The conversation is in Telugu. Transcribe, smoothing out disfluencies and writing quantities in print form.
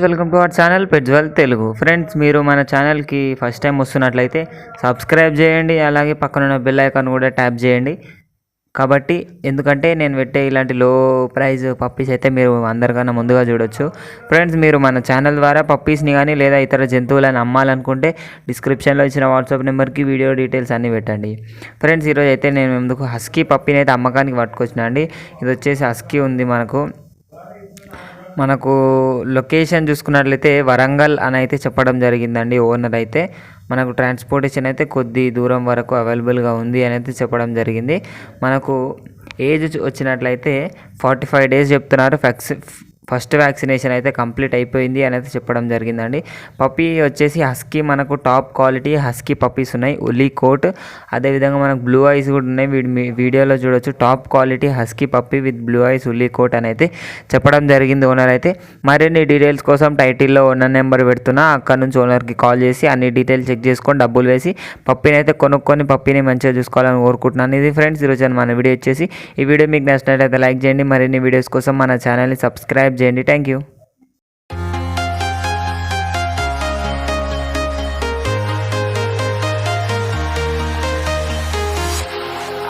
వెల్కమ్ టు అవర్ ఛానల్ పెట్జ్వల్ తెలుగు. ఫ్రెండ్స్, మీరు మన ఛానల్కి ఫస్ట్ టైం వస్తున్నట్లయితే సబ్స్క్రైబ్ చేయండి, అలాగే పక్కనున్న బెల్ ఐకాన్ కూడా ట్యాప్ చేయండి. కాబట్టి ఎందుకంటే నేను పెట్టే ఇలాంటి లో ప్రైజ్ పప్పీస్ అయితే మీరు అందరికన్నా ముందుగా చూడొచ్చు. ఫ్రెండ్స్, మీరు మన ఛానల్ ద్వారా పప్పీస్ని కానీ లేదా ఇతర జంతువులను అమ్మాలనుకుంటే డిస్క్రిప్షన్లో ఇచ్చిన వాట్సాప్ నెంబర్కి వీడియో డీటెయిల్స్ అన్నీ పెట్టండి. ఫ్రెండ్స్, ఈరోజు అయితే నేను ఎందుకు హస్కీ పప్పీని అయితే అమ్మకానికి పట్టుకొచ్చిన అండి. ఇది వచ్చేసి హస్కీ ఉంది. మనకు లొకేషన్ చూసుకున్నట్లయితే వరంగల్ అని అయితే చెప్పడం జరిగిందండి. ఓనర్ అయితే మనకు ట్రాన్స్పోర్టేషన్ అయితే కొద్ది దూరం వరకు అవైలబుల్గా ఉంది అని అయితే చెప్పడం జరిగింది. మనకు ఏజ్ వచ్చినట్లయితే 45 days చెప్తున్నారు. ఫస్ట్ వ్యాక్సినేషన్ అయితే కంప్లీట్ అయిపోయింది అని అయితే చెప్పడం జరిగిందండి. పప్పీ వచ్చేసి హస్కీ, మనకు టాప్ క్వాలిటీ హస్కీ పప్పీస్ ఉన్నాయి. ఉలీ కోట్, అదేవిధంగా మనకు బ్లూ ఐస్ కూడా ఉన్నాయి. వీడియోలో చూడొచ్చు. Top quality husky puppy with blue eyes woolly coat అని అయితే చెప్పడం జరిగింది ఓనర్ అయితే. మరిన్ని డీటెయిల్స్ కోసం టైటిల్లో ఓనర్ నెంబర్ పెడుతున్నా, అక్కడ నుంచి ఓనర్కి కాల్ చేసి అన్ని డీటెయిల్స్ చెక్ చేసుకొని డబ్బులు వేసి పప్పీని అయితే కొనుక్కొని పప్పీని మంచిగా చూసుకోవాలని కోరుకుంటున్నాను. ఇది ఫ్రెండ్స్ ఈరోజు మన వీడియో వచ్చేసి. ఈ వీడియో మీకు నచ్చినట్లయితే లైక్ చేయండి. మరిన్ని వీడియోస్ కోసం మన ఛానల్ని సబ్స్క్రైబ్ చేయండి. Thank you.